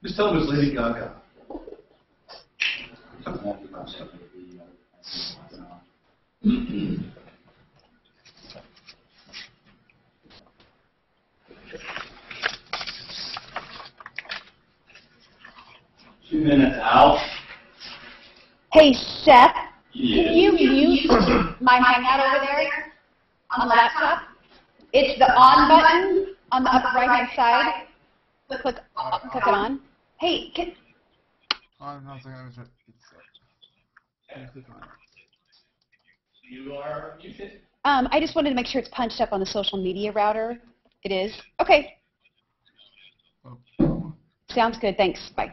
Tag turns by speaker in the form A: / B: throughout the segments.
A: Just tell him it's Lady Gaga.
B: 2 minutes out.
C: Hey, Seth,
B: Yeah.
C: can you mute my Hangout over there on the laptop? It's the on button on the upper right-hand side. Click it on. Hey, can...
D: Oh, no, it's like can you click on it?
B: You are muted.
C: I just wanted to make sure it's punched up on the social media router. It is? Okay.
D: Oh.
C: Sounds good. Thanks. Bye.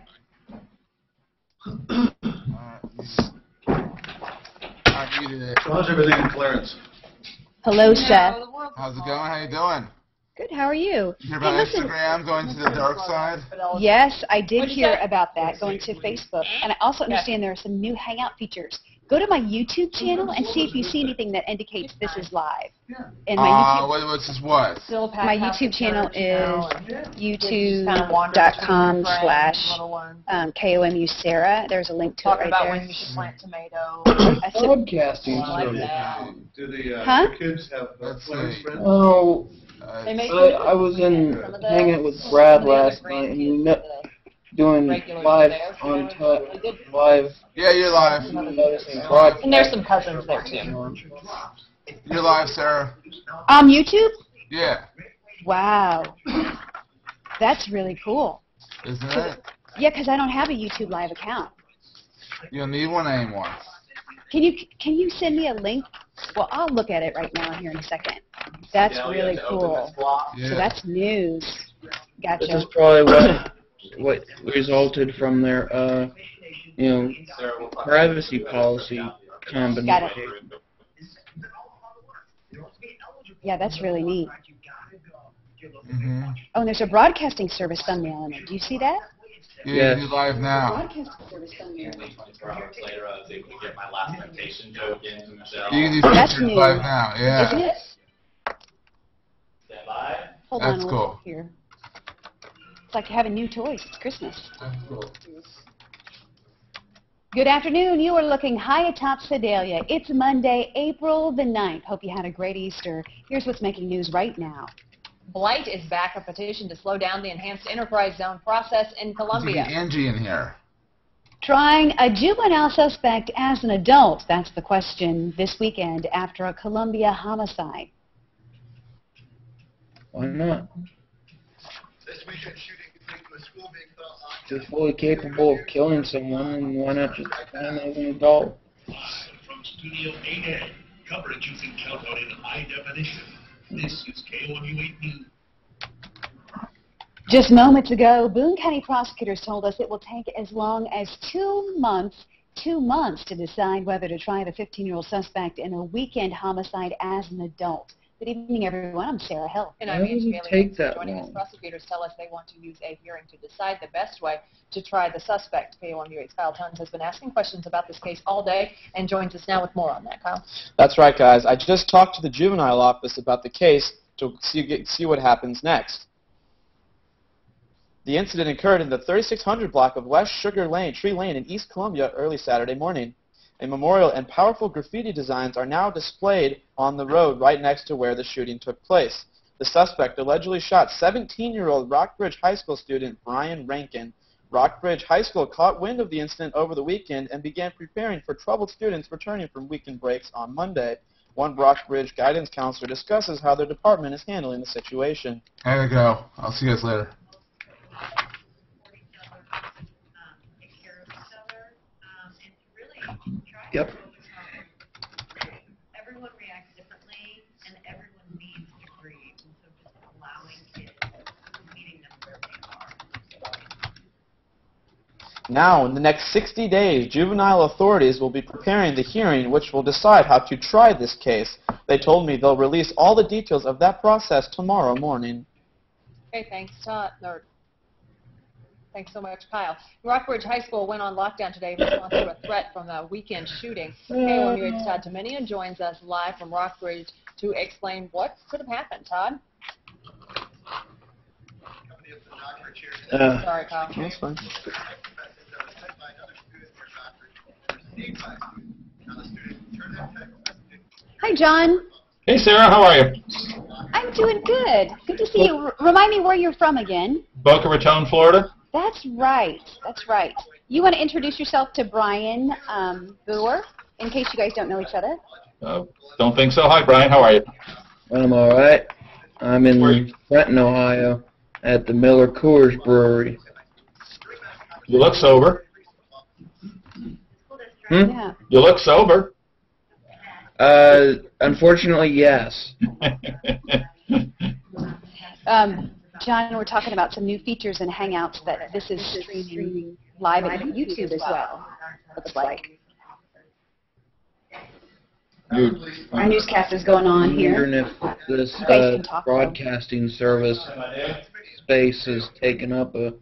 D: I muted it.
A: So how's everything in Clarence?
C: Hello, Seth.
D: How's it going? How you doing?
C: Good. How are you?
D: You hear about Instagram going to the dark side?
C: Yes, I did hear about that, going to Facebook. And I also understand there are some new Hangout features. Go to my YouTube channel and see if you see anything that indicates this is live. And my
D: What's this what?
C: My YouTube channel is youtube.com/KOMU Sarah. There's a link to it right
E: about
C: there.
E: when you should plant tomato.
F: Broadcasting.
E: Like that.
A: Do the
C: Huh?
A: kids have Clarence friends?
F: Oh,
E: They make
F: I was in hanging out with Brad last night, and we met doing live on live.
D: Yeah, you're live.
E: And there's some cousins there too.
D: You're live, Sarah.
C: YouTube?
D: Yeah.
C: Wow. That's really cool.
D: Isn't it?
C: Yeah, because I don't have a YouTube Live account.
D: You don't need one anymore.
C: Can you send me a link? Well, I'll look at it right now here in a second. That's really cool.
D: Yeah.
C: So that's news. Gotcha.
F: This is probably what resulted from their privacy policy combination.
C: Got it. Yeah, that's really neat.
D: Mm-hmm.
C: Oh, and there's a broadcasting service thumbnail in it. Do you see that?
D: Yeah, you're live now.
C: Broadcasting service thumbnail.
B: 24 hours later, I was able to get my last temptation joke into Michelle.
D: You can do
C: That's
D: features
C: new.
D: live now. Yeah.
C: Isn't it?
B: Stand by.
C: Hold
D: That's
C: on a
D: cool.
C: little here. It's like having new toys. It's Christmas.
D: That's cool.
C: Good afternoon. You are looking high atop Sedalia. It's Monday, April the 9th. Hope you had a great Easter. Here's what's making news right now.
E: Blight is back, a petition to slow down the enhanced enterprise zone process in Columbia.
D: There's Angie in here.
C: Trying a juvenile suspect as an adult. That's the question this weekend after a Columbia homicide.
F: Why not? He's fully capable of killing someone, and why not just find him as an adult?
G: From Studio 8A, coverage using telephone in high definition. This is KOMU 8 News.
C: Just moments ago, Boone County prosecutors told us it will take as long as 2 months to decide whether to try the 15-year-old suspect in a weekend homicide as an adult. Good evening, everyone. I'm Sarah Hill.
E: And
F: Why
E: I'm
F: would
E: Angie
F: it
E: Bailey.
F: take that
E: Joining us,
F: long?
E: prosecutors tell us they want to use a hearing to decide the best way to try the suspect. KOMU 8's Kyle Tuns has been asking questions about this case all day and joins us now with more on that. Kyle?
H: That's right, guys. I just talked to the juvenile office about the case to see what happens next. The incident occurred in the 3600 block of West Sugar Lane, Tree Lane in East Columbia early Saturday morning. A memorial and powerful graffiti designs are now displayed on the road right next to where the shooting took place. The suspect allegedly shot 17-year-old Rockbridge High School student Brian Rankin. Rockbridge High School caught wind of the incident over the weekend and began preparing for troubled students returning from weekend breaks on Monday. One Rockbridge guidance counselor discusses how their department is handling the situation.
D: There we go. I'll see you guys later.
F: Yep.
I: Everyone reacts differently, and everyone needs to grieve. And so just allowing kids, meeting them where they are.
H: Now, in the next 60 days, juvenile authorities will be preparing the hearing which will decide how to try this case. They told me they'll release all the details of that process tomorrow morning.
E: Okay, thanks, Todd. Thanks so much, Kyle. Rockbridge High School went on lockdown today in response to a threat from the weekend shooting. KOMU 8's Todd Dominion joins us live from Rockbridge to explain what could have happened. Todd?
G: Company of the
E: Sorry, Kyle.
H: That's fine.
C: Hi, John.
J: Hey, Sarah, how are you?
C: I'm doing good. Good to see you. Remind me where you're from again.
J: Boca Raton, Florida.
C: That's right. That's right. You want to introduce yourself to Brian Brewer, in case you guys don't know each other?
J: Don't think so. Hi, Brian. How are you?
F: I'm all right. I'm in Trenton, Ohio, at the Miller Coors Brewery.
J: You look sober.
C: Yeah.
J: You look sober.
F: Unfortunately, yes.
C: John, we're talking about some new features in Hangouts that this is streaming live at YouTube as well, looks like. Our newscast is going on
F: I'm
C: here.
F: wondering if this
C: You guys can talk, though.
F: broadcasting service space has taken up a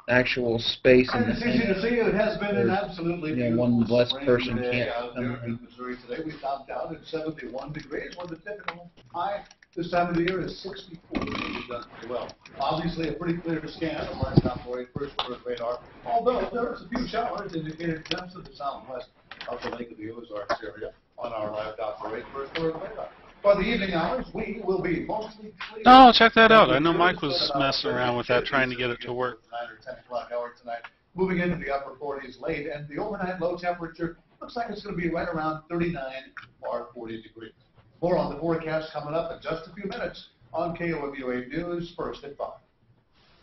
F: actual space in the
A: It's easy to see. It has been an absolutely
F: one
A: beautiful
F: less
A: spring
F: person
A: day
F: can't
A: out
F: come
A: there in Missouri today. We topped out at 71 degrees, when the typical high this time of the year is 64. So we've done pretty well. Obviously, a pretty clear scan of our top 48 first order radar, although there's a few showers indicated just to the southwest of the Lake of the Ozarks area on our live top 48 first order radar. For the evening hours, we will be mostly clear.
K: Oh, check that out. I know Mike was messing around with that, trying to get it to work.
A: 9 or 10 o'clock hour tonight, moving into the upper 40s late, and the overnight low temperature looks like it's going to be right around 39 or 40 degrees. More on the forecast coming up in just a few minutes on KOMU 8 News, first at 5.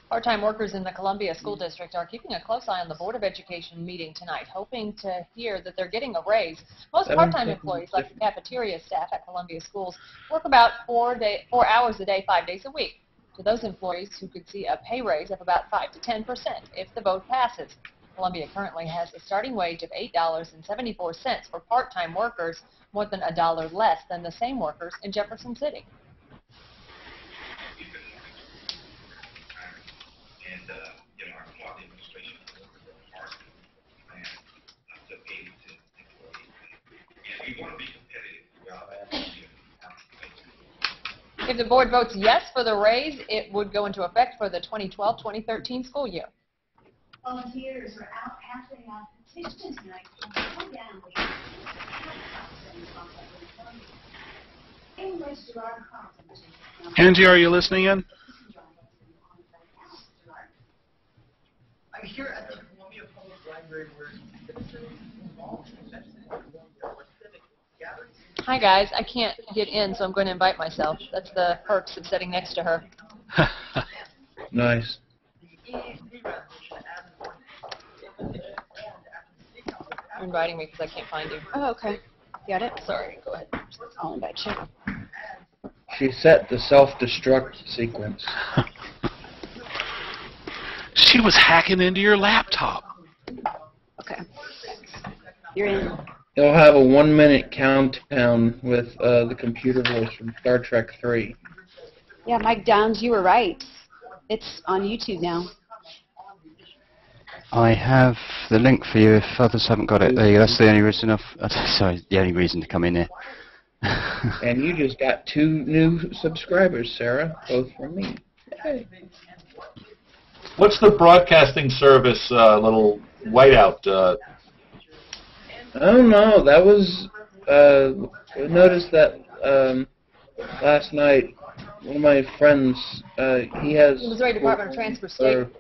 E: Part-time workers in the Columbia School District are keeping a close eye on the Board of Education meeting tonight, hoping to hear that they're getting a raise. Most part-time employees, like the cafeteria staff at Columbia schools, work about 4 hours a day, 5 days a week. To those employees who could see a pay raise of about 5 to 10% if the vote passes. Columbia currently has a starting wage of $8.74 for part-time workers, more than $1 less than the same workers in Jefferson City.
G: And, our clock administration are and to pay to employees. And we want to be competitive throughout that.
E: If the board votes yes for the raise, it would go into effect for the 2012-2013 school year.
I: Volunteers are out passing out petitions tonight to slow down the
K: Angie, are you listening in?
L: I'm here at the Columbia Public Library where citizens involved in civic gathering.
E: Hi guys, I can't get in, so I'm going to invite myself. That's the perks of sitting next to her.
F: Nice.
E: You're inviting me because I can't find you.
C: Oh, okay. Got it.
E: Sorry, go ahead.
C: I'll invite you.
F: She set the self-destruct sequence.
K: She was hacking into your laptop.
C: Okay. You're in.
F: You'll have a 1-minute countdown with the computer voice from Star Trek 3.
C: Yeah, Mike Downs, you were right. It's on YouTube now.
M: I have the link for you if others haven't got it. There you go. That's the only reason the only reason to come in here.
F: And you just got 2 new subscribers, Sarah, both from me. Hey.
J: What's the broadcasting service little whiteout?
F: I don't know. That was I noticed that last night. One of my friends, he has...
E: The Missouri Department of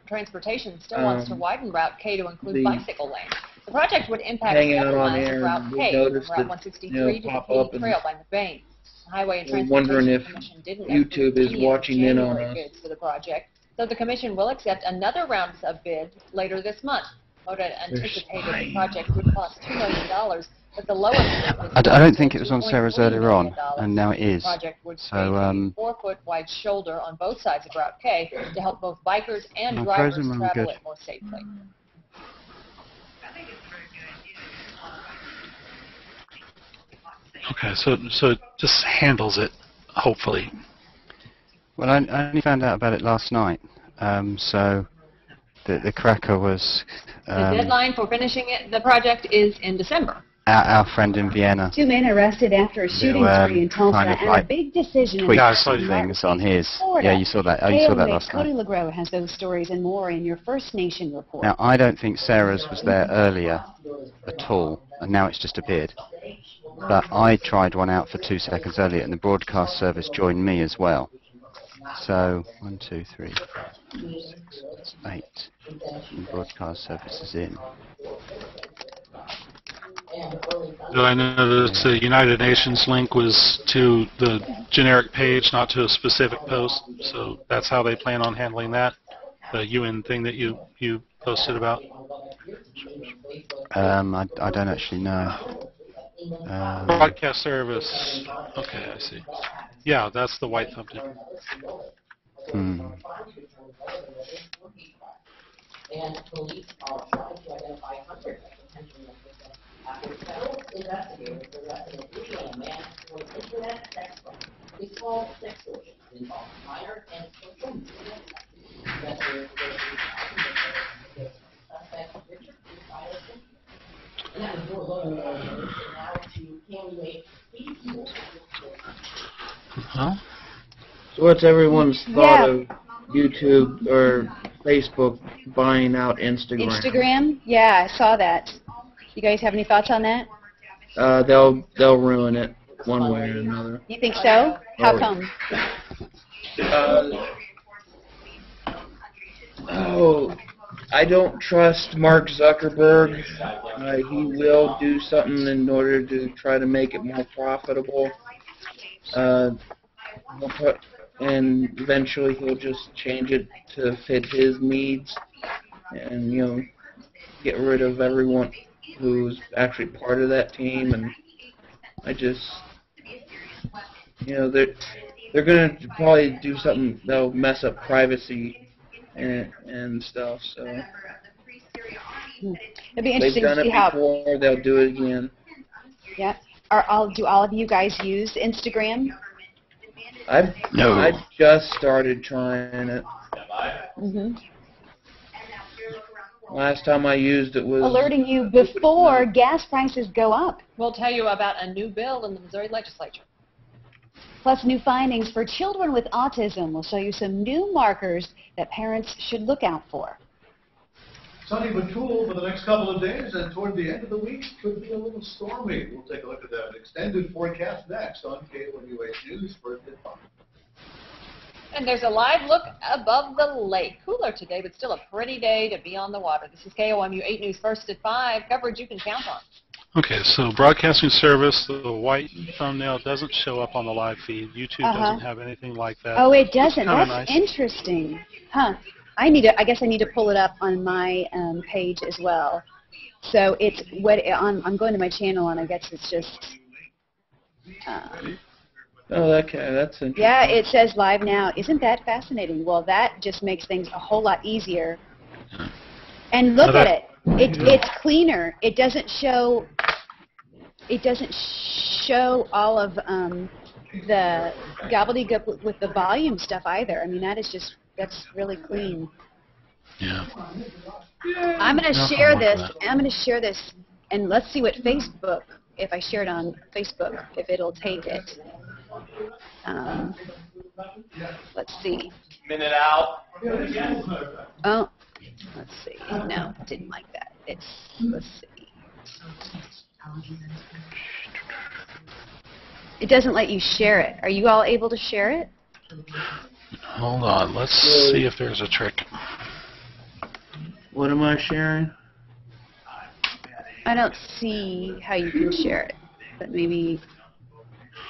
E: Transportation still wants to widen Route K to include bicycle lanes. The project would impact several miles of Route K from Route 163 to the Katy Trail by McBain. The Highway and Transportation Commission didn't
F: YouTube is watching in on us.
E: bids for the project, so the commission will accept another round of bids later this month. MoDOT anticipated the project would cost $2 million, but the lowest
M: I don't think it was on Sarah's earlier on, and now it is.
E: The project would
M: So,
E: create a 4-foot wide shoulder on both sides of Route K to help both bikers and drivers travel it more safely.
K: Okay, so it just handles it, hopefully.
M: Well, I only found out about it last night, so the cracker was...
E: The deadline for finishing the project is in December.
M: our friend in Vienna.
C: 2 men arrested after a shooting spree in Tulsa,
M: kind of
C: and a
M: like
C: big decision in
M: tweaked
C: Martin
M: things on his.
C: Florida.
M: Yeah, you saw that. Oh, you saw that
C: KOMU
M: last
C: Cody
M: night.
C: LeGros has those stories and more in your First Nation report.
M: Now, I don't think Sarah's was there earlier at all, and now it's just appeared. But I tried one out for 2 seconds earlier, and the broadcast service joined me as well. So, 1, 2, 3, 4, 5, 6, 8. And the broadcast service is in.
K: So I noticed the United Nations link was to the generic page, not to a specific post. So that's how they plan on handling that, the UN thing that you posted about.
M: I don't actually know.
K: Broadcast service. Okay, I see. Yeah, that's the white thumbnail.
N: And police are trying to identify hundreds of potential victims after federal investigators arrested an Indiana man for an internet sex ring. They solved sex orgies involving minors and social media. Investigators were suspect Richard Silverson. And that was more local and now to KOMU Facebook.
K: Huh?
F: So what's everyone's thought of YouTube or Facebook buying out Instagram?
C: Instagram? Yeah, I saw that. You guys have any thoughts on that?
F: They'll ruin it one way or another.
C: You think so? How come?
F: I don't trust Mark Zuckerberg. He will do something in order to try to make it more profitable. And eventually he'll just change it to fit his needs and, you know, get rid of everyone who's actually part of that team. And I just, you know, they're going to probably do something that'll mess up privacy and stuff. So
C: It'd be interesting
F: they've done
C: to see
F: it
C: how.
F: before, they'll do it again.
C: Yeah. Do all of you guys use Instagram?
F: I've just started trying it. Last time I used it was
C: alerting you before gas prices go up.
E: We'll tell you about a new bill in the Missouri legislature.
C: Plus new findings for children with autism. We'll show you some new markers that parents should look out for.
A: Sunny but cool for the next couple of days, and toward the end of the week, could be a little stormy. We'll take a look at that extended forecast next on KOMU News for the fun.
E: And there's a live look above the lake. Cooler today, but still a pretty day to be on the water. This is KOMU 8 News First at 5. Coverage you can count on.
K: Okay, so broadcasting service, the white thumbnail doesn't show up on the live feed. YouTube doesn't have anything like that.
C: Oh, it doesn't. That's
K: nice.
C: Interesting. Huh. I guess I need to pull it up on my page as well. So it's I'm going to my channel, and I guess it's just.
F: okay, that's interesting.
C: Yeah, it says live now. Isn't that fascinating? Well, that just makes things a whole lot easier. And look at it. It's cleaner. It doesn't show. It doesn't show all of the gobbledygook with the volume stuff either. I mean, that's really clean.
K: Yeah.
C: I'm going to share this. I'm going to share this, and let's see what Facebook, if I share it on Facebook, if it'll take it. Let's see.
B: Minute out.
C: Oh, let's see. No, didn't like that. Let's see. It doesn't let you share it. Are you all able to share it?
K: Hold on. Let's see if there's a trick.
F: What am I sharing?
C: I don't see how you can share it, but maybe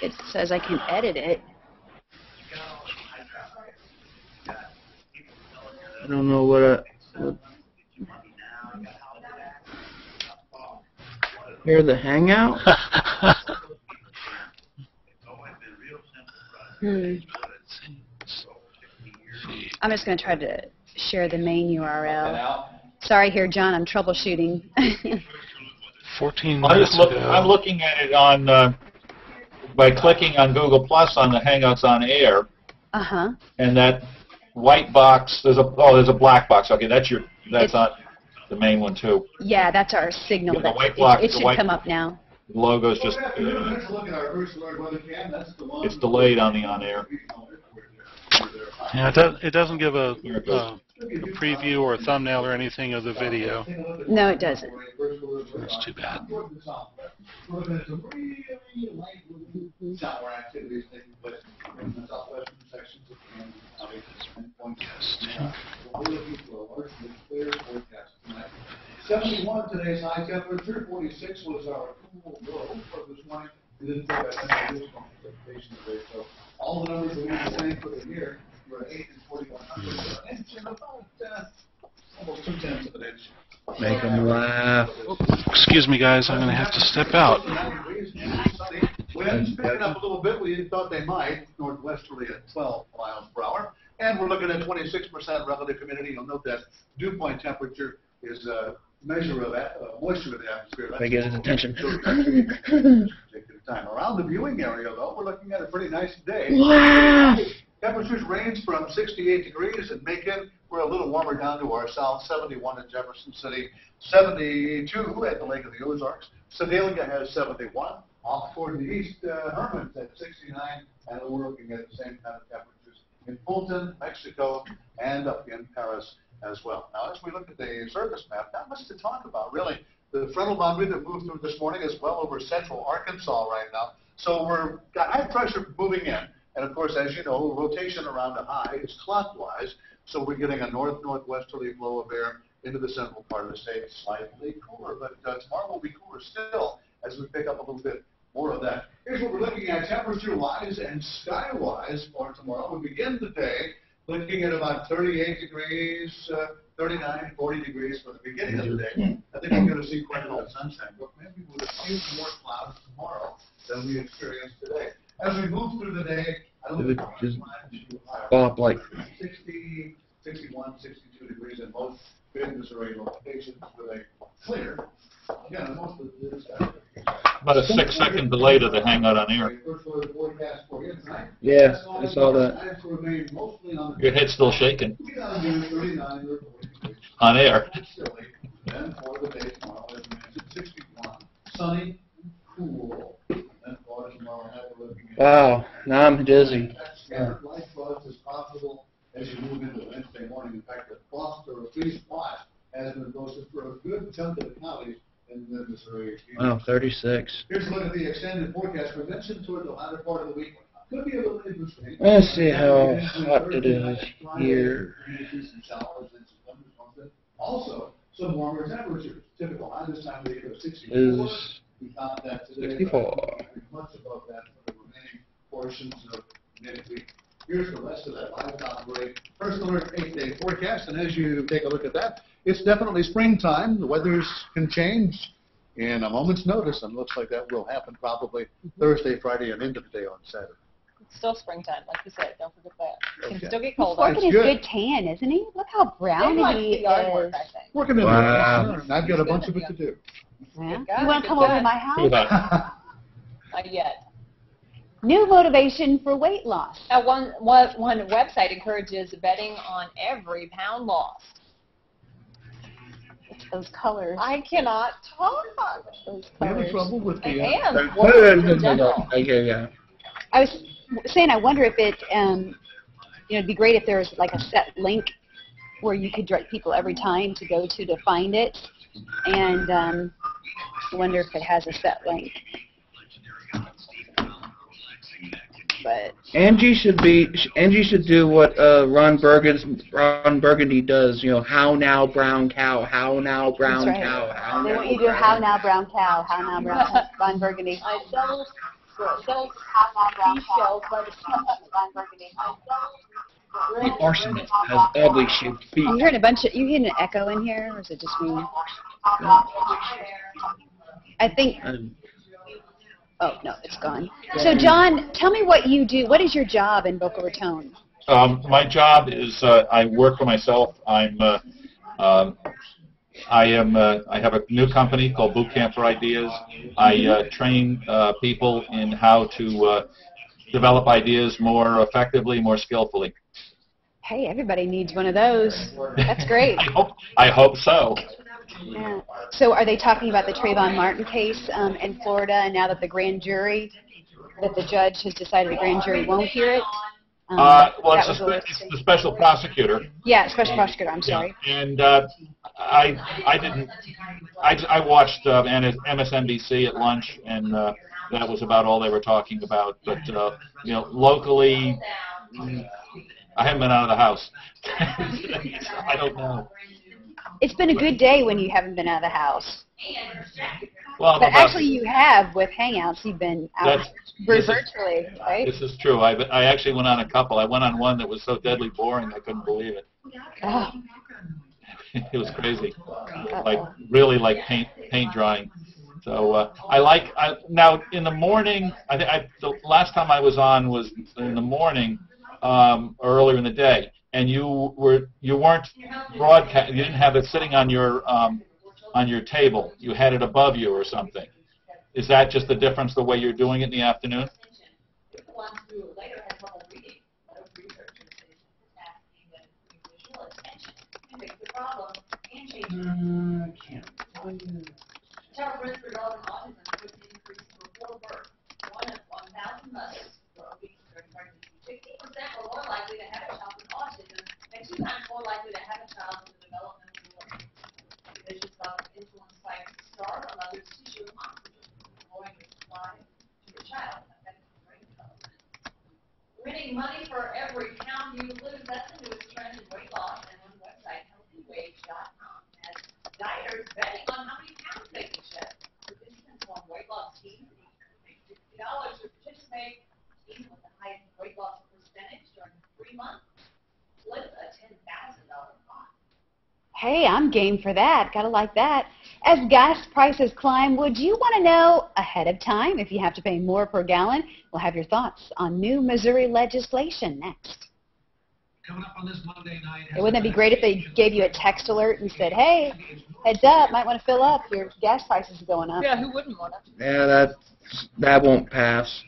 C: it says I can edit it.
F: I don't know what Hear the hangout?
C: I'm just going to try to share the main URL. Sorry here, John, I'm troubleshooting.
K: 14 minutes ago.
J: I'm looking at it on by clicking on Google Plus on the Hangouts on Air. And that white box, there's a black box. Okay, that's not the main one too.
C: Yeah, that's our signal.
J: Yeah, the white block,
C: it should come up now.
J: The logo's just
A: Let's look at our first alert weather cam. That's the one.
J: it's delayed on the on-air.
K: Yeah, it doesn't give a preview or a thumbnail or anything of the video.
C: No, it doesn't.
K: That's too bad.
A: Shower activities taking place in the southwestern sections of the county and points. We're looking for a largely clear forecast tonight. 71 today's high temperature, 46 was our cool low for this morning. We didn't take that into precipitation today, so all the numbers will be the same for the year. We're at 8 and 4100, an inch and about almost 2/10 of an inch.
F: Make them laugh.
K: Excuse me, guys. I'm going to have to step out.
A: Winds picking up a little bit. We thought they might. Northwesterly at 12 miles per hour. And we're looking at 26% relative humidity. You'll note that dew point temperature is a measure of moisture in the atmosphere.
F: They get his attention.
A: Take your time. Around the viewing area, though, we're looking at a pretty nice day.
F: Wow.
A: Temperatures range from 68 degrees in Macon. We're a little warmer down to our south, 71 in Jefferson City, 72 at the Lake of the Ozarks. Sedalia has 71. Off toward the east, Herman's at 69, and we're looking at the same kind of temperatures in Fulton, Mexico, and up in Paris as well. Now, as we look at the surface map, not much to talk about, really. The frontal boundary that moved through this morning is well over central Arkansas right now. So we've got high pressure moving in. And, of course, as you know, rotation around a high is clockwise. So we're getting a north-northwesterly flow of air into the central part of the state. Slightly cooler, but tomorrow will be cooler still as we pick up a little bit more of that. Here's what we're looking at temperature-wise and sky-wise for tomorrow. We begin the day looking at about 38 degrees, 39, 40 degrees for the beginning of the day. I think we're going to see quite a lot of sunshine, but maybe with a few more clouds tomorrow than we experienced today. As we move through the day, I don't think
F: just pop like
A: 60, 61, 62 degrees in most mid-Missouri locations with a clear. Again, most of this
J: About a 6-second delay to the hangout on air.
F: Yeah, I saw that.
J: Your head's still shaking. On air.
A: Sunny, cool.
F: Wow, now I'm dizzy.
A: Light frost is possible as you move into Wednesday morning. In fact, the frost or a freeze spot has been posted for a good chunk of the counties in the Missouri.
F: Wow, 36.
A: Here's a look at the extended forecast. We mentioned toward the latter part of the week. Could be a little interesting.
F: Let's see how hot it is here.
A: Also, some warmer temperatures. Typical high this time of the year of 64.
F: Is
A: We found that today.
F: 64.
A: Much above that for the remaining portions of midweek. Here's the rest of that live operate. First alert 8-day forecast, and as you take a look at that, it's definitely springtime. The weathers can change in a moment's notice, and looks like that will happen probably Thursday, Friday, and into the day on Saturday.
E: It's still springtime, like you said. Don't forget that. It
A: Okay.
E: can still get cold.
C: Working his
A: good.
C: good tan, isn't he? Look how brown
E: They like
C: he
E: the yard
C: is.
E: work, I think.
A: Working in
F: Wow.
A: there, and I've got a bunch of it to do.
C: Yeah.
E: Good guy,
C: You want to
E: good
C: come over
E: guy.
C: to my house?
E: Not yet.
C: New motivation for weight loss.
E: One website encourages betting on every pound lost.
C: It's those colors.
E: I cannot talk.
C: Those
A: You having
C: colors.
A: trouble with the...
E: And words in general.
F: Yeah.
C: I was saying, I wonder if it, it'd be great if there was like a set link where you could direct people every time to go to find it. And I wonder if it has a set link. But
F: Angie should do what Ron Burgundy does. You know, how now brown cow, how now brown
C: that's right.
F: cow, how
C: They
F: now
C: want you to do how now brown cow, how now brown Burgundy.
E: I sell
C: How now brown cow, Ron Burgundy.
F: Arsenic has ugly shaped feet.
C: You hearing you hearing an echo in here, or is it just me? I think. Oh no, it's gone. So John, tell me what you do. What is your job in Boca Raton?
J: My job is I work for myself. I have a new company called Boot Camp for Ideas. I train people in how to develop ideas more effectively, more skillfully.
C: Hey, everybody needs one of those. That's great.
J: I hope so.
C: Yeah. So are they talking about the Trayvon Martin case in Florida, and now that the judge has decided the grand jury won't hear it?
J: Well,
C: that
J: it's,
C: was
J: the special prosecutor.
C: Yeah, special prosecutor, I'm sorry.
J: Yeah. And I watched MSNBC at lunch, and that was about all they were talking about. But, you know, locally, I haven't been out of the house. I don't know.
C: It's been a good day when you haven't been out of the house.
J: Well,
C: but actually you have with Hangouts. You've been out virtually, right?
J: This is true. I actually went on a couple. I went on one that was so deadly boring I couldn't believe it.
C: Oh.
J: It was crazy. Like really like paint drying. So now in the morning. The last time I was on was in the morning, earlier in the day, and you weren't broadcast. You didn't have it sitting on your table. You had it above you or something. Is that just the difference the way you're doing it in the afternoon?
N: Child risk for developing autism could increase for 4 births, 1 in 1,000 mothers were obese during pregnancy. 60% were more likely to have a child with autism, and 2 times more likely to have a child with a developmental delay. Vicious thought of insulin spikes start on mothers' tissue and oxygen, lowering the supply to the child, affecting brain development. Winning money for every pound you lose, that's the newest trend in weight loss, and on the website healthywage.com has dieters betting on how many pounds they can shed. Participants on weight loss teams pay $60 to participate. Team with the highest weight loss percentage during 3 months splits a $10,000 pot.
C: Hey, I'm game for that. Gotta like that. As gas prices climb, would you want to know ahead of time if you have to pay more per gallon? We'll have your thoughts on new Missouri legislation next.
O: Coming up on this Monday night.
C: Wouldn't that be great if they gave you a text alert and said, hey, heads up, might want to fill up, your gas prices are going up.
E: Yeah, who wouldn't want to?
F: Yeah, that won't pass.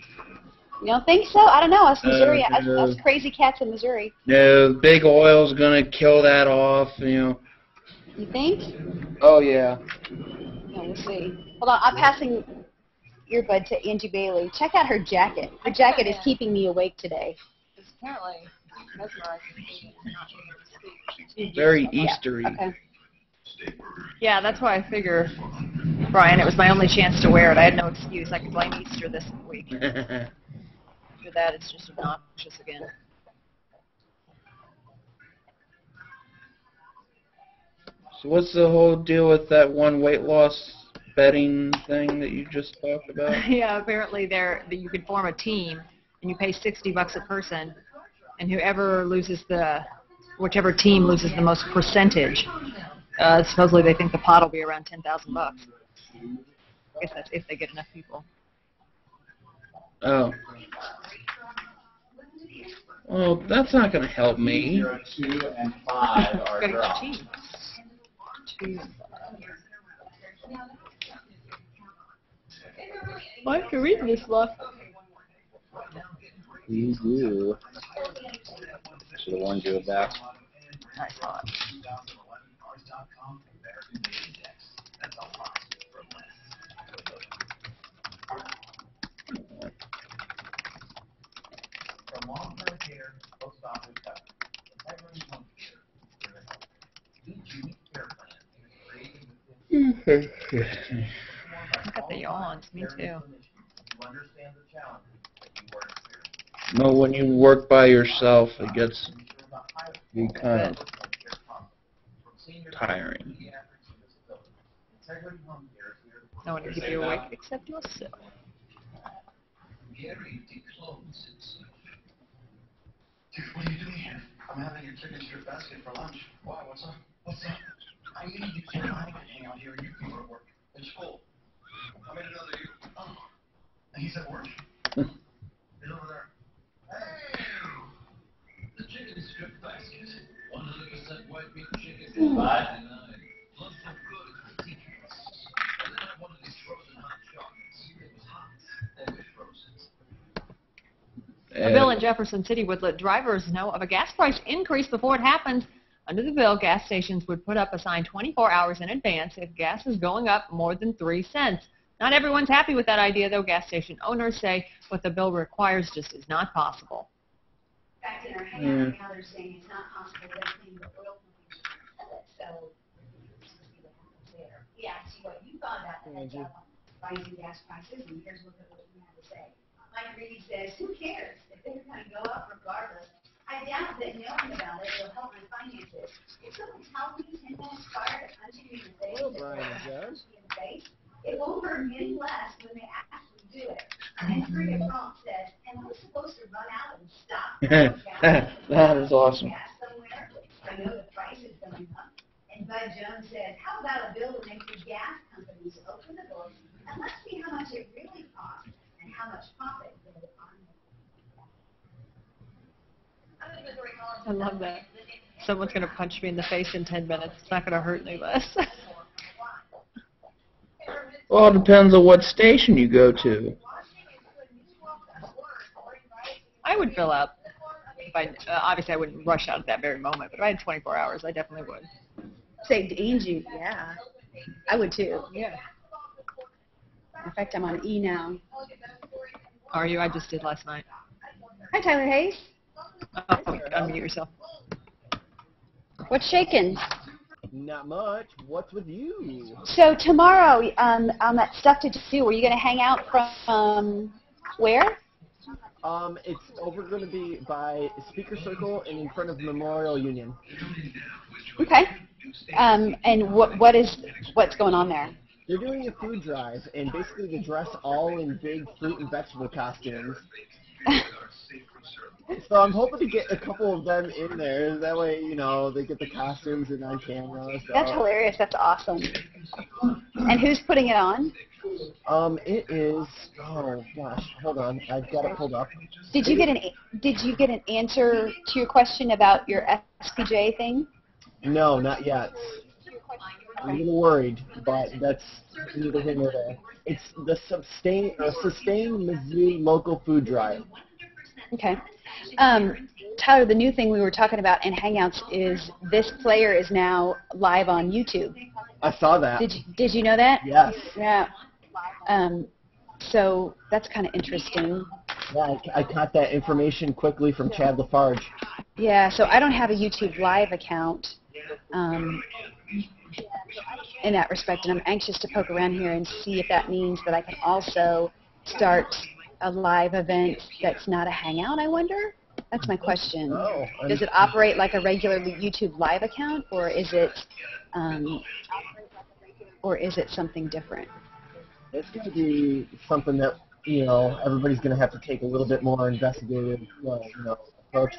C: You don't think so? I don't know. Us Missouri, us crazy cats in Missouri.
F: No, big oil's gonna kill that off, you know.
C: You think?
F: Oh yeah.
C: No, we'll see. Hold on, I'm passing earbud to Angie Bailey. Check out her jacket. Her jacket is keeping me awake today.
E: It's apparently mesmerizing.
F: Very Eastery.
C: Okay.
E: Yeah, that's why I figure, Brian, it was my only chance to wear it. I had no excuse. I could blame Easter this week. After that, it's just obnoxious again.
F: So what's the whole deal with that one weight loss betting thing that you just talked about?
E: Yeah, apparently you can form a team, and you pay $60 a person, and whichever team loses the most percentage, supposedly they think the pot will be around $10,000. I guess that's if they get enough people.
F: Oh. Well, that's not going to help me.
B: 0, 2, and 5 are
E: Got
B: drawn.
E: each team. 2, 5. Why are you reading this stuff?
B: You do. Should have warned you of that.
E: Nice thought.
L: From long-term care, post-operative coverage, integrity home care, care health. Each unique care plan is created
E: Look at the yawns. Me too.
L: you understand the challenges that you are experiencing.
F: No, when you work by yourself, it gets kind of tiring.
E: No one can keep you awake except yourself.
L: Gary decloses. Dude, what are you doing here? I'm having your chicken strip basket for lunch. Why? What's up? What's up? I need you to hang out here and you can go to work. It's full. I made another you. Oh. And he's at work. He's over there. Hey! The chicken strip basket. 100% white meat chicken.
B: What?
L: Looks so good for teachers. And then I wanted these frozen hot chocolates. It was hot. And it was frozen.
E: A bill in Jefferson City would let drivers know of a gas price increase before it happens, Under the bill, gas stations would put up a sign 24 hours in advance if gas is going up more than 3 cents. Not everyone's happy with that idea, though. Gas station owners say what the bill requires just is not possible.
C: In fact, in our hangout now they're saying it's not possible to clean the oil companies sell it, so let's see what happens there. We asked you what you thought about the heads up on rising gas prices, and here's what you have to say. Mike Reed says, who cares if they're going to go up regardless? I doubt that knowing about it will help my finances. If someone tells me 10 minutes prior to punching me in the face, it won't hurt me any less when they actually do it. And Frida Prompt says, am I supposed to run out and stop?
F: That is awesome.
C: Somewhere? I know the price is going up. And Bud Jones says, how about a bill to make the gas companies open the books and let's see how much it really costs and how much profit they will earn.
E: I love that. Someone's going to punch me in the face in 10 minutes. It's not going to hurt any less.
F: Well, it depends on what station you go to.
E: I would fill up. If obviously, I wouldn't rush out at that very moment, but if I had 24 hours, I definitely would.
C: Saved Angie, yeah. I would too.
E: Yeah.
C: In fact, I'm on E now.
E: Are you? I just did last night.
C: Hi, Tyler Hayes.
E: Oh, unmute yourself.
C: What's shaking?
P: Not much. What's with you?
C: So tomorrow, on that stuff to do, are you going to hang out from where?
P: It's over going to be by Speaker Circle and in front of Memorial Union.
C: Okay. And what's going on there?
P: They're doing a food drive, and basically they dress all in big fruit and vegetable costumes. So I'm hoping to get a couple of them in there. That way, you know, they get the costumes and on camera. So.
C: That's hilarious. That's awesome. And who's putting it on?
P: It is. Oh gosh, hold on. I've got it pulled up.
C: Did you get an answer to your question about your SPJ thing?
P: No, not yet. I'm a little worried, but that's neither here nor there. It's the Sustain Mizzou Local Food Drive.
C: Okay. Tyler, the new thing we were talking about in Hangouts is this player is now live on YouTube.
P: I saw that.
C: Did you know that?
P: Yes.
C: Yeah. So that's kind of interesting.
P: Yeah, I caught that information quickly from Chad Lafarge.
C: Yeah, so I don't have a YouTube Live account in that respect, and I'm anxious to poke around here and see if that means that I can also start a live event that's not a Hangout, I wonder? That's my question. Does it operate like a regular YouTube Live account, or is it something different?
P: It's going to be something that, you know, everybody's going to have to take a little bit more investigative, approach.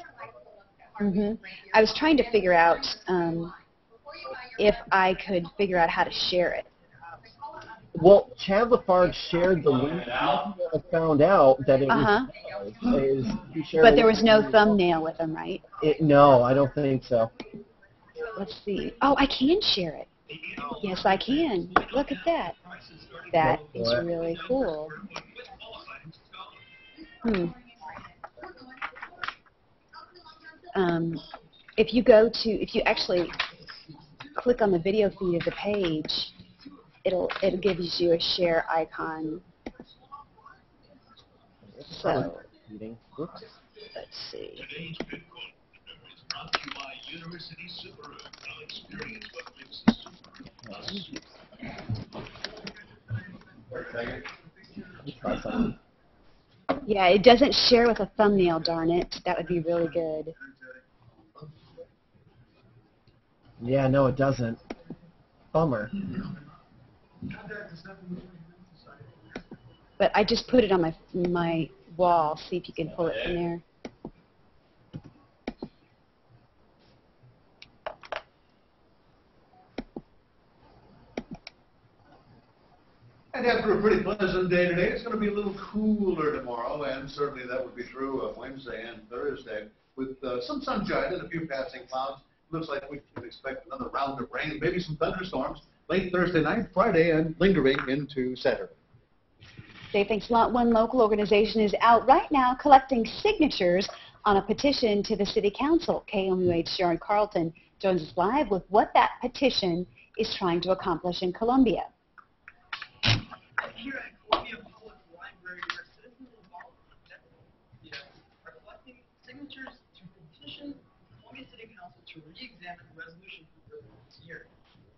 C: I was trying to figure out if I could figure out how to share it.
P: Well, Chad Lafarge shared the link. I found out that it was. He shared
C: But there was no thumbnail with him, right?
P: No, I don't think so.
C: Let's see. Oh, I can share it. Yes, I can. Look at that. That is really cool. If you actually click on the video feed of the page, it gives you a share icon. So let's see. Yeah, it doesn't share with a thumbnail, darn it. That would be really good.
P: Yeah, no, it doesn't. Bummer.
C: But I just put it on my wall. See if you can pull it from there.
A: And after a pretty pleasant day today, it's going to be a little cooler tomorrow, and certainly that would be true of Wednesday and Thursday, with some sunshine and a few passing clouds. Looks like we can expect another round of rain, maybe some thunderstorms late Thursday night, Friday, and lingering into Saturday.
C: Dave, thanks a lot. One local organization is out right now collecting signatures on a petition to the City Council. KOMU HR in Carlton joins us live with what that petition is trying to accomplish in Colombia.
Q: Here at Columbia Public Library, our citizens involved in are collecting signatures to petition Columbia City Council to re-examine the resolution for this year.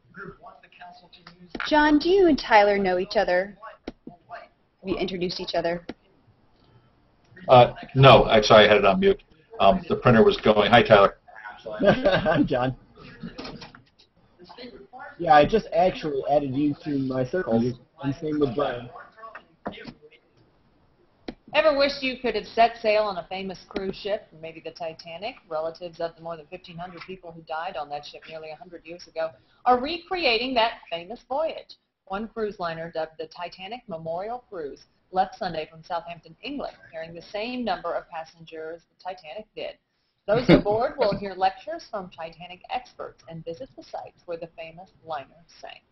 Q: The group wants the council to use...
C: John, do you and Tyler know each other? Have you introduced each other?
J: No, actually, I had it on mute. The printer was going. Hi, Tyler.
P: I'm John. Yeah, I just actually added you to my circles, and same with Brian.
E: Ever wished you could have set sail on a famous cruise ship, maybe the Titanic? Relatives of the more than 1,500 people who died on that ship nearly 100 years ago are recreating that famous voyage. One cruise liner, dubbed the Titanic Memorial Cruise, left Sunday from Southampton, England, carrying the same number of passengers the Titanic did. Those aboard will hear lectures from Titanic experts and visit the sites where the famous liner sank.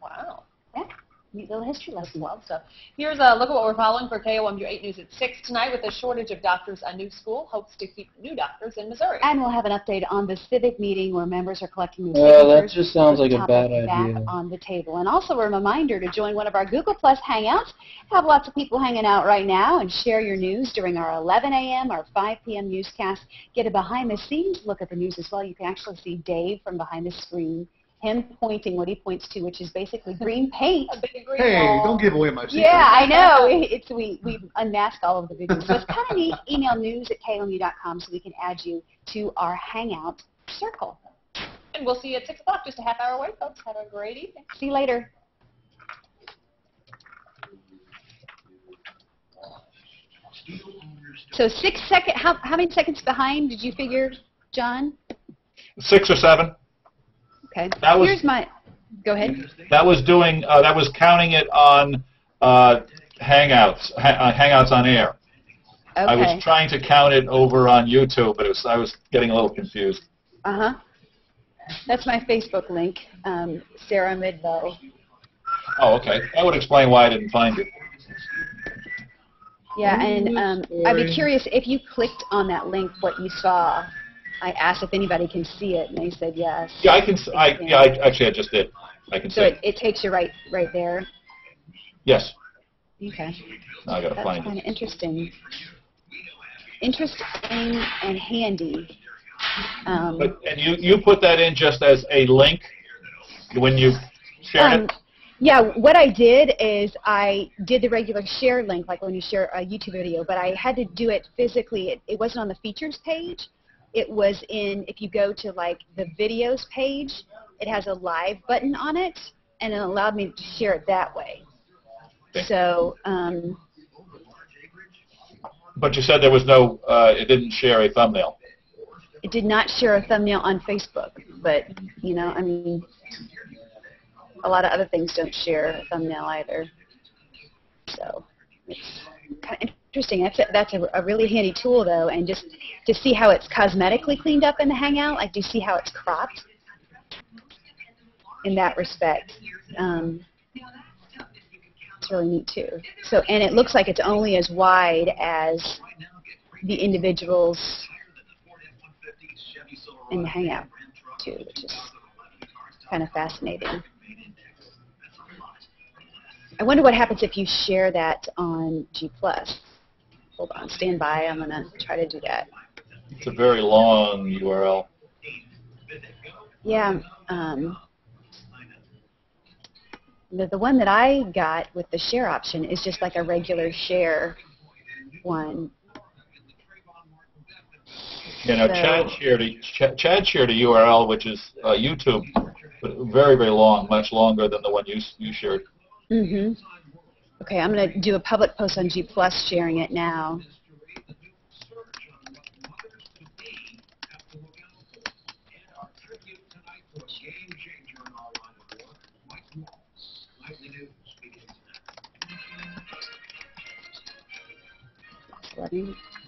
E: Wow.
C: Yeah. Neat little history lesson.
E: Wild stuff. Here's a look at what we're following for KOMU 8 News at 6 tonight. With a shortage of doctors, a new school hopes to keep new doctors in Missouri.
C: And we'll have an update on the civic meeting where members are collecting their
F: Well,
C: signatures.
F: that just sounds like a bad
C: back
F: idea.
C: on the table. And also a reminder to join one of our Google Plus Hangouts. Have lots of people hanging out right now and share your news during our 11 a.m. or 5 p.m. newscast. Get a behind-the-scenes look at the news as well. You can actually see Dave from behind the screen. Him pointing what he points to, which is basically green paint.
E: A big green
A: Hey,
E: wall.
A: don't give away my secret.
C: Yeah, I know. We unmask all of the videos. So it's kind of neat. Email news@komu.com so we can add you to our Hangout circle.
E: And we'll see you at 6 o'clock, just a half hour away, folks. Have a great evening.
C: See you later. So 6 seconds. How many seconds behind did you figure, John?
J: 6 or 7.
C: Okay.
J: That was-
C: Here's my. Go ahead.
J: That was doing. That was counting it on Hangouts. Hangouts on air.
C: Okay.
J: I was trying to count it over on YouTube, but I was getting a little confused.
C: Uh-huh. That's my Facebook link, Sarah Midbow.
J: Oh, okay. That would explain why I didn't find it.
C: Yeah, and I'd be curious if you clicked on that link, what you saw. I asked if anybody can see it, and they said yes.
J: Yeah, I can. Actually, I just did. I can see.
C: So it takes you right there.
J: Yes.
C: Okay.
J: Now I gotta
C: That's
J: find
C: kind
J: it.
C: of interesting. Interesting and handy.
J: And you put that in just as a link when you shared it?
C: Yeah, what I did is I did the regular share link, like when you share a YouTube video, but I had to do it physically. It wasn't on the features page. It was in, if you go to like the videos page, it has a live button on it, and it allowed me to share it that way.
J: Okay.
C: So,
J: But you said there was no, it didn't share a thumbnail.
C: it did not share a thumbnail on Facebook, but, you know, I mean, a lot of other things don't share a thumbnail either. So, it's kind of interesting. That's a really handy tool, though, and just to see how it's cosmetically cleaned up in the Hangout, like do you see how it's cropped in that respect? It's really neat, too. So, and it looks like it's only as wide as the individuals in the Hangout, too, which is kind of fascinating. I wonder what happens if you share that on G+. Hold on, stand by. I'm going to try to do that.
J: It's a very long URL.
C: Yeah. The one that I got with the share option is just like a regular share one.
J: You know,
C: So-
J: Chad shared a URL which is YouTube, but very, very long, much longer than the one you shared.
C: Mm-hmm. Okay, I'm going to do a public post on G+, sharing it now.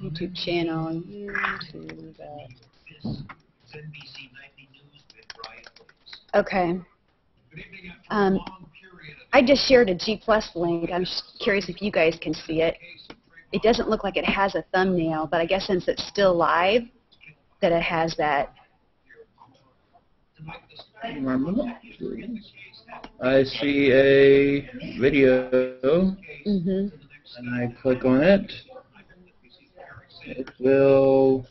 C: YouTube channel, YouTube. Okay. I just shared a G+ link. I'm just curious if you guys can see it. It doesn't look like it has a thumbnail, but I guess since it's still live, that it has that.
F: I see a video,
C: Mm-hmm.
F: and I click on it. It will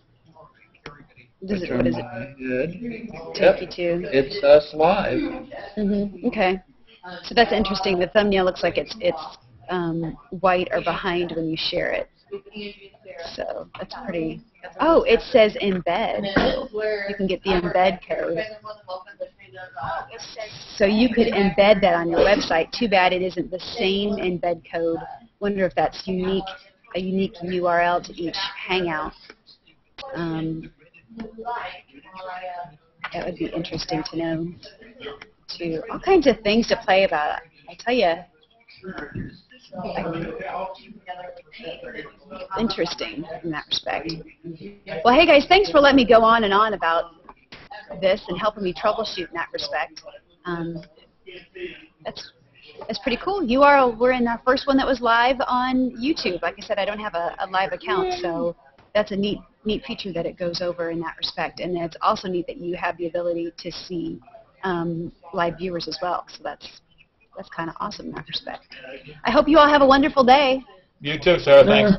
C: What is
F: turn
C: it?
F: my head.
C: Take you to?
F: It's us live.
C: Mm-hmm. Okay. So that's interesting. The thumbnail looks like it's white or behind when you share it. So that's pretty. Oh, it says embed. You can get the embed code. So you could embed that on your website. Too bad it isn't the same embed code. Wonder if that's unique, a unique URL to each Hangout. That would be interesting to know. Too. All kinds of things to play about. I tell you. Interesting in that respect. Well, hey guys, thanks for letting me go on and on about this and helping me troubleshoot in that respect. That's pretty cool. We're in our first one that was live on YouTube. Like I said, I don't have a live account, so that's a neat feature that it goes over in that respect. And it's also neat that you have the ability to see live viewers as well. So that's kind of awesome in that respect. I hope you all have a wonderful day.
J: You too, Sarah. Thanks.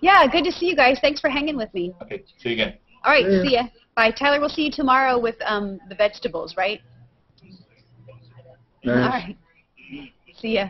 C: Yeah, good to see you guys. Thanks for hanging with me.
J: Okay, see you again.
C: All right, see ya. Bye. Tyler, we'll see you tomorrow with the vegetables, right?
F: Nice.
C: All right. See ya.